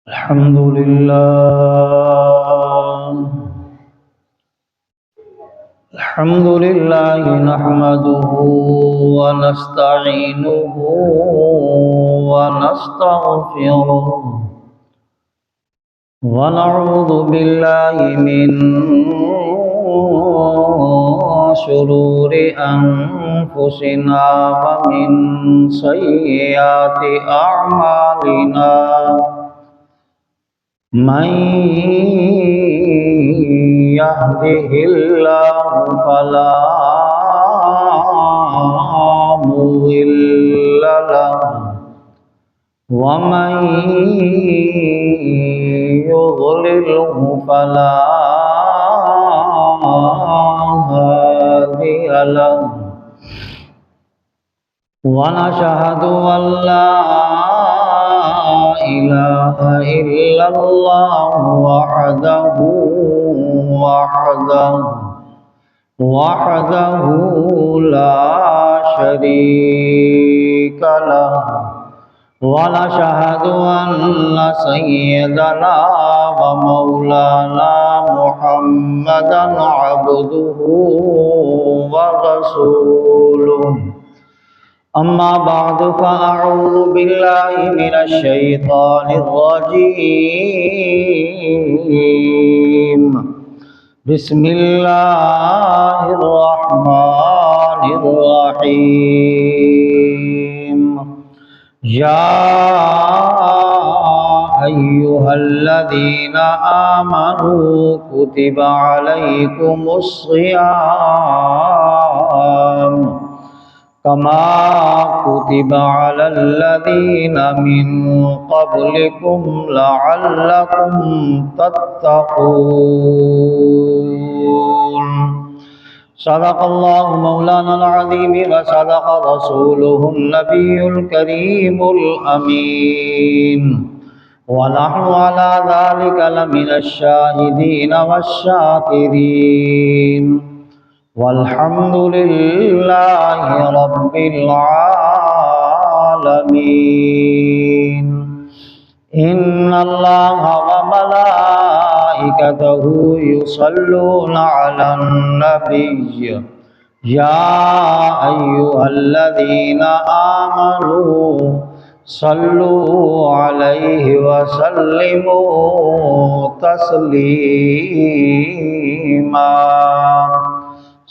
الحمد لله نحمده ونستعينه ونستغفره ونعوذ بالله من شرور أنفسنا ومن سيئات أعمالنا من يهده الله فلا مضل له ومن يضلله فلا هادي له ونشهد أن لا إله إلا الله وحده لا شريك له ونشهد أن سيدنا ومولانا محمدا عبده ورسوله أما بعد فأعوذ بالله من الشيطان الرجيم بسم الله الرحمن الرحيم يا أيها الذين آمنوا كتب عليكم الصيام كما كتب على الذين من قبلكم لعلكم تتقون صدق الله مولانا العظيم وصدق رسوله النبي الكريم الأمين ونحن على ذلك لمن الشاهدين والشاكرين والحمد لله رب العالمين إن الله وملائكته يصلون على النبي يا أيها الذين آمنوا صلوا عليه وسلموا تسلیما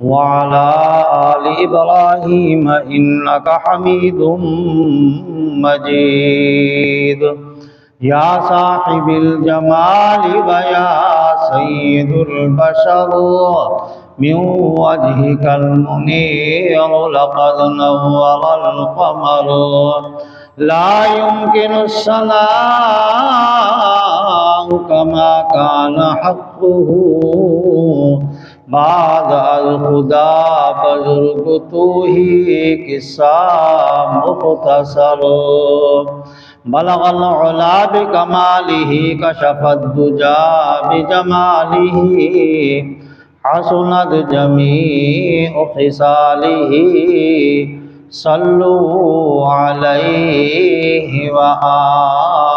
وعلى آل إبراهيم إنك حميد مجيد يا صاحب الجمال ويا سيد البشر من وجهك المنير لقد نور القمر لا يمكن الثناء كما كان حقه بعد الخدا بزرگ تو ہی قصہ مختصر بلغ العلا بکمالہ کشف الدجا بجمالہ حسنت جمیع خصالہ صلو علیہ وآلہ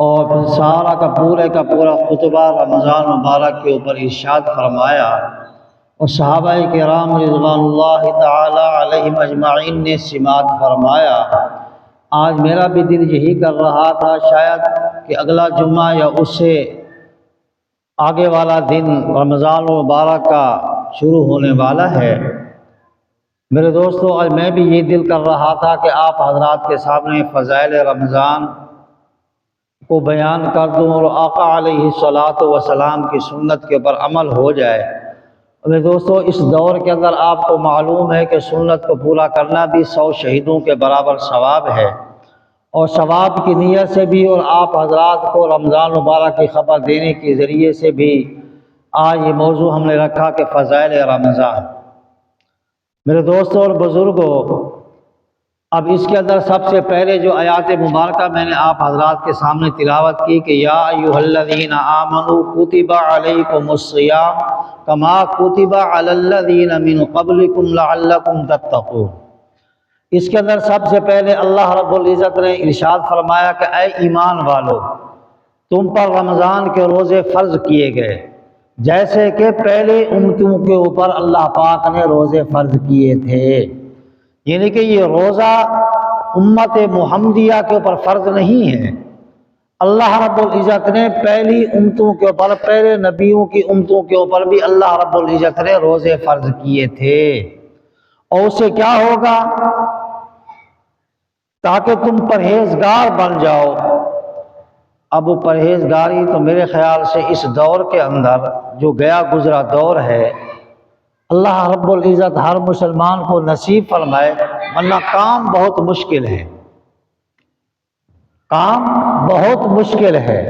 اور پھر سارا کا پورا خطبہ رمضان مبارک کے اوپر ارشاد فرمایا، اور صحابہ کرام رضوان اللہ تعالی علیہم اجمعین نے سماعت فرمایا۔ آج میرا بھی دل یہی کر رہا تھا شاید کہ اگلا جمعہ یا اس سے آگے والا دن رمضان مبارک کا شروع ہونے والا ہے۔ میرے دوستو، آج میں بھی یہ دل کر رہا تھا کہ آپ حضرات کے سامنے فضائل رمضان کو بیان کر دوں اور آقا علیہ الصلاۃ والسلام کی سنت کے اوپر عمل ہو جائے۔ میرے دوستو، اس دور کے اندر آپ کو معلوم ہے کہ سنت کو پورا کرنا بھی 100 شہیدوں کے برابر ثواب ہے، اور ثواب کی نیت سے بھی اور آپ حضرات کو رمضان مبارک کی خبر دینے کے ذریعے سے بھی آج یہ موضوع ہم نے رکھا کہ فضائل رمضان۔ میرے دوستوں اور بزرگوں، اب اس کے اندر سب سے پہلے جو آیات مبارکہ میں نے آپ حضرات کے سامنے تلاوت کی کہ یا ایھا الذین آمنوا کتب علیکم الصیام کما کتب علی الذین من قبلکم لعلکم تتقون، اس کے اندر سب سے پہلے اللہ رب العزت نے ارشاد فرمایا کہ اے ایمان والو، تم پر رمضان کے روزے فرض کیے گئے جیسے کہ پہلے امتوں کے اوپر اللہ پاک نے روزے فرض کیے تھے۔ یعنی کہ یہ روزہ امت محمدیہ کے اوپر فرض نہیں ہے، اللہ رب العزت نے پہلی امتوں کے اوپر، پہلے نبیوں کی امتوں کے اوپر بھی اللہ رب العزت نے روزے فرض کیے تھے۔ اور اس سے کیا ہوگا؟ تاکہ تم پرہیزگار بن جاؤ۔ اب وہ پرہیزگاری تو میرے خیال سے اس دور کے اندر جو گیا گزرا دور ہے، اللہ رب العزت ہر مسلمان کو نصیب فرمائے، ورنہ کام بہت مشکل ہے، کام بہت مشکل ہے۔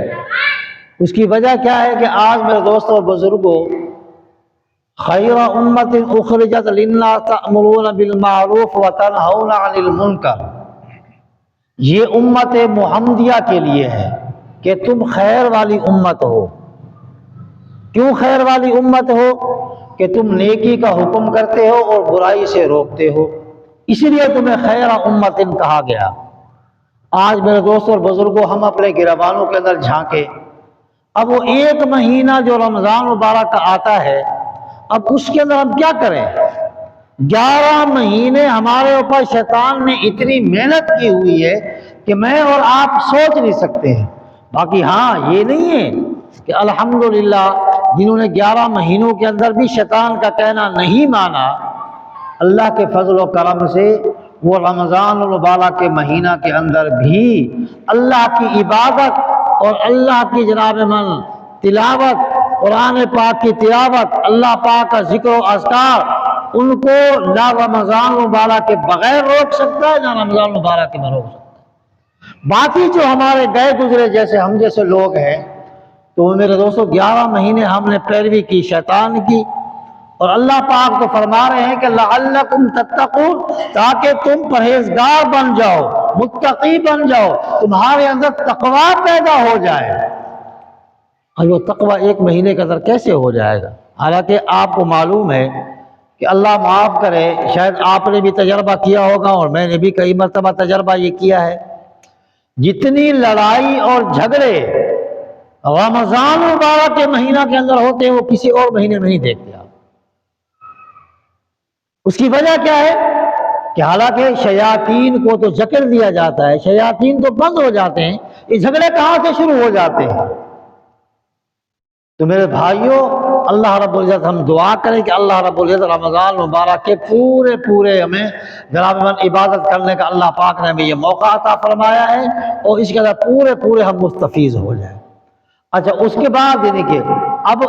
اس کی وجہ کیا ہے کہ آج میرے دوستوں اور بزرگوں، خیر امت اخرجت للناس تأمرون بالمعروف وتنہون عن المنکر، یہ امت محمدیہ کے لیے ہے کہ تم خیر والی امت ہو۔ کیوں خیر والی امت ہو؟ کہ تم نیکی کا حکم کرتے ہو اور برائی سے روکتے ہو، اس لیے تمہیں خیر امت کہا گیا۔ آج میرے دوستوں اور بزرگوں، ہم اپنے گربانوں کے اندر جھانکے، اب وہ ایک مہینہ جو رمضان مبارک کا آتا ہے، اب اس کے اندر ہم کیا کریں؟ 11 مہینے ہمارے اوپر شیطان نے اتنی محنت کی ہوئی ہے کہ میں اور آپ سوچ نہیں سکتے ہیں۔ باقی ہاں یہ نہیں ہے کہ الحمدللہ جنہوں نے 11 مہینوں کے اندر بھی شیطان کا کہنا نہیں مانا، اللہ کے فضل و کرم سے وہ رمضان المبارک کے مہینہ کے اندر بھی اللہ کی عبادت اور اللہ کی جناب من تلاوت، قرآن پاک کی تلاوت، اللہ پاک کا ذکر و اذکار، ان کو نہ رمضان مبارک کے بغیر روک سکتا ہے، نہ رمضان مبارک کے میں روک سکتا ہے۔ باقی جو ہمارے گئے گزرے جیسے ہم جیسے لوگ ہیں، تو میرے دوستوں 11 مہینے ہم نے پیروی کی شیطان کی، اور اللہ پاک تو فرما رہے ہیں کہ لعلکم تتقون، تاکہ تم پرہیزگار بن جاؤ، متقی بن جاؤ، تمہارے اندر تقوی پیدا ہو جائے۔ اور وہ تقوی ایک مہینے کے اندر کیسے ہو جائے گا؟ حالانکہ آپ کو معلوم ہے کہ اللہ معاف کرے، شاید آپ نے بھی تجربہ کیا ہوگا اور میں نے بھی کئی مرتبہ تجربہ یہ کیا ہے، جتنی لڑائی اور جھگڑے رمضان مبارک کے مہینہ کے اندر ہوتے ہیں وہ کسی اور مہینے میں نہیں دیکھتے آپ۔ اس کی وجہ کیا ہے کہ حالانکہ شیاطین کو تو ذکر دیا جاتا ہے، شیاطین تو بند ہو جاتے ہیں، یہ جھگڑے کہاں سے شروع ہو جاتے ہیں؟ تو میرے بھائیوں، اللہ رب العزت ہم دعا کریں کہ اللہ رب العزت رمضان مبارک کے پورے ہمیں جناب من عبادت کرنے کا اللہ پاک نے ہمیں یہ موقع عطا فرمایا ہے، اور اس کے اندر پورے ہم مستفیض ہو جائیں۔ اچھا، اس کے بعد یعنی کہ اب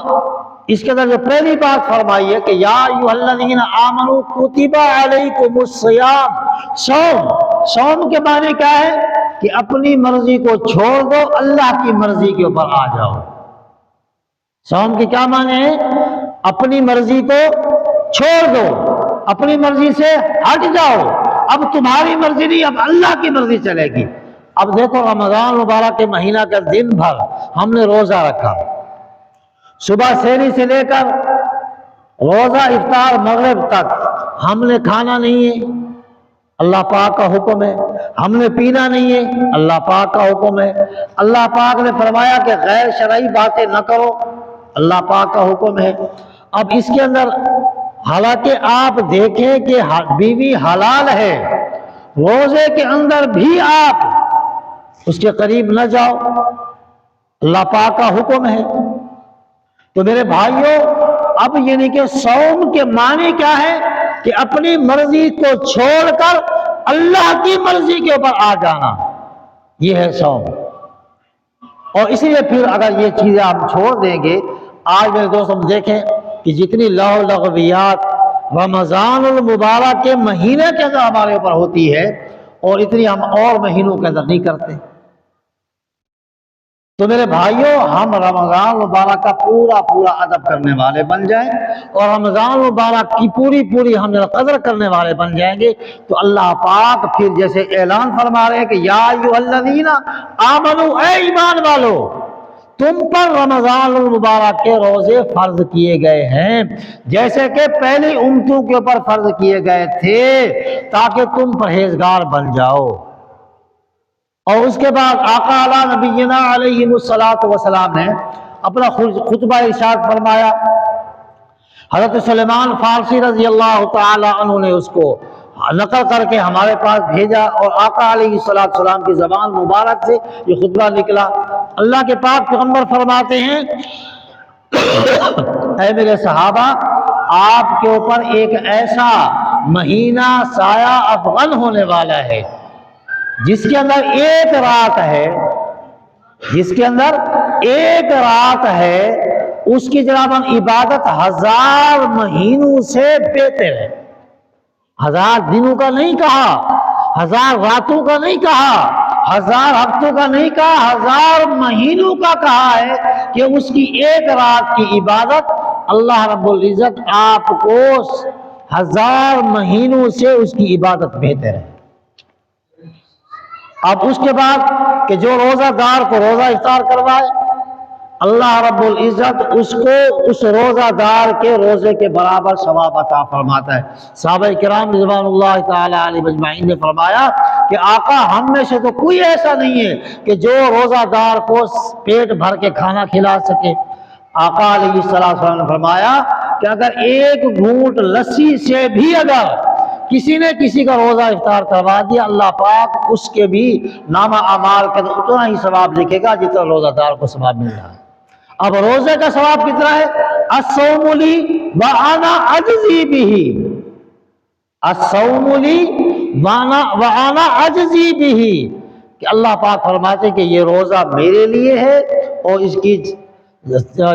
اس کے اندر جو پہلی بات فرمائی ہے کہ یا ایھا الذین آمنوا کتب علیکم الصیام، صوم کے معنی کیا ہے کہ اپنی مرضی کو چھوڑ دو، اللہ کی مرضی کے اوپر آ جاؤ۔ صوم کے کیا معنی ہے؟ اپنی مرضی کو چھوڑ دو، اپنی مرضی سے ہٹ جاؤ، اب تمہاری مرضی نہیں، اب اللہ کی مرضی چلے گی۔ اب دیکھو رمضان مبارک کے مہینہ کا دن بھر ہم نے روزہ رکھا، صبح سحری سے لے کر روزہ افطار مغرب تک ہم نے کھانا نہیں ہے، اللہ پاک کا حکم ہے، ہم نے پینا نہیں ہے، اللہ پاک کا حکم ہے، اللہ پاک نے فرمایا کہ غیر شرعی باتیں نہ کرو، اللہ پاک کا حکم ہے۔ اب اس کے اندر حالانکہ آپ دیکھیں کہ بیوی حلال ہے، روزے کے اندر بھی آپ اس کے قریب نہ جاؤ، اللہ پاک کا حکم ہے۔ تو میرے بھائیوں، اب یعنی کہ صوم کے معنی کیا ہے کہ اپنی مرضی کو چھوڑ کر اللہ کی مرضی کے اوپر آ جانا، یہ ہے صوم۔ اور اسی لیے پھر اگر یہ چیزیں آپ چھوڑ دیں گے، آج میرے دوست ہم دیکھیں کہ جتنی لغو لغویات رمضان المبارک کے مہینے کے اندر ہمارے اوپر ہوتی ہے اور اتنی ہم اور مہینوں کے اندر نہیں کرتے۔ تو میرے بھائیوں، ہم رمضان مبارک کا پورا پورا ادب کرنے والے بن جائیں اور رمضان مبارک کی پوری ہم قدر کرنے والے بن جائیں گے تو اللہ پاک پھر جیسے اعلان فرما رہے ہیں کہ یا ایھا الذین آمنو، اے ایمان والو، تم پر رمضان المبارک کے روزے فرض کیے گئے ہیں جیسے کہ پہلی امتوں کے اوپر فرض کیے گئے تھے تاکہ تم پرہیزگار بن جاؤ۔ اور اس کے بعد آقا اعلیٰ نبینا علیہ الصلوۃ والسلام نے اپنا خطبہ ارشاد فرمایا، حضرت سلیمان فارسی رضی اللہ تعالی عنہ نے اس کو نقل کر کے ہمارے پاس بھیجا اور آقا علیہ السلام کی زبان مبارک سے یہ خطبہ نکلا۔ اللہ کے پاک پیغمبر فرماتے ہیں اے میرے صحابہ، آپ کے اوپر ایک ایسا مہینہ سایہ افغن ہونے والا ہے جس کے اندر ایک رات ہے، اس کی جناب عبادت 1000 مہینوں سے بہتر ہے۔ 1000 دنوں کا نہیں کہا، 1000 راتوں کا نہیں کہا، 1000 ہفتوں کا نہیں کہا، 1000 مہینوں کا کہا ہے کہ اس کی ایک رات کی عبادت اللہ رب العزت آپ کو 1000 مہینوں سے اس کی عبادت بہتر ہے۔ اب اس کے بعد کہ جو روزہ دار کو روزہ افطار کروائے، اللہ رب العزت اس کو اس روزہ دار کے روزے کے برابر ثواب عطا فرماتا ہے۔ صحابہ کرام رضوان اللہ تعالی علیہم اجمعین نے فرمایا کہ آقا ہم میں سے تو کوئی ایسا نہیں ہے کہ جو روزہ دار کو پیٹ بھر کے کھانا کھلا سکے۔ آقا علیہ السلام نے فرمایا کہ اگر ایک گھونٹ لسی سے بھی اگر کسی نے کسی کا روزہ افطار کروا دیا، اللہ پاک اس کے بھی نامہ اعمال کے اتنا ہی ثواب لکھے گا جتنا روزہ دار کو ثواب مل رہا ہے۔ اب روزے کا ثواب کتنا ہے؟ الصوم لی وانا اجزی بہ، الصوم لی وانا اجزی بہ، کہ اللہ پاک فرماتے ہیں کہ یہ روزہ میرے لیے ہے اور اس کی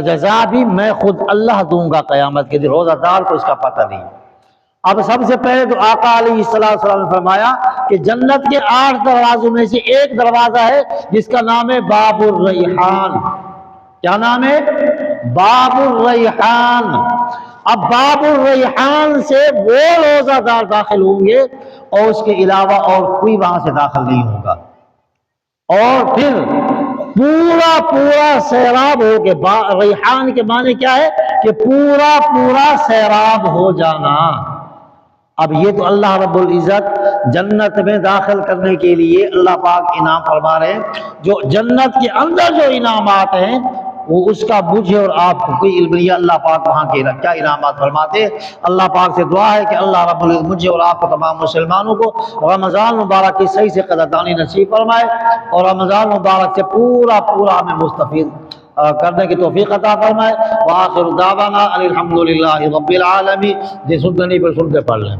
جزا بھی میں خود اللہ دوں گا قیامت کے دن، روزہ دار کو اس کا پتہ نہیں۔ اب سب سے پہلے تو آقا علیہ السلام نے فرمایا کہ جنت کے 8 دروازوں میں سے ایک دروازہ ہے جس کا نام ہے باب الریحان۔ کیا نام ہے؟ باب الریحان۔ اب باب الریحان سے وہ روزہ دار داخل ہوں گے اور اس کے علاوہ اور کوئی وہاں سے داخل نہیں ہوگا۔ اور پھر پورا سیراب ہو کے، ریحان کے معنی کیا ہے کہ پورا سیراب ہو جانا۔ اب یہ تو اللہ رب العزت جنت میں داخل کرنے کے لیے اللہ پاک انعام فرما رہے ہیں۔ جو جنت کے اندر جو انعامات ہیں وہ اس کا مجھے اور آپ کو کوئی علم نہیں ہے، اللہ پاک وہاں کے کیا انعامات فرماتے ہیں۔ اللہ پاک سے دعا ہے کہ اللہ رب العزت مجھے اور آپ کو تمام مسلمانوں کو رمضان مبارک کی صحیح سے قدردانی نصیب فرمائے اور رمضان مبارک سے پورا ہمیں مستفید کرنے کی توفیق عطا فرمائے۔ وآخر دعوانا ان الحمدللہ رب العالمین۔ جی سنتے نہیں پر سنتے پڑھ لیں۔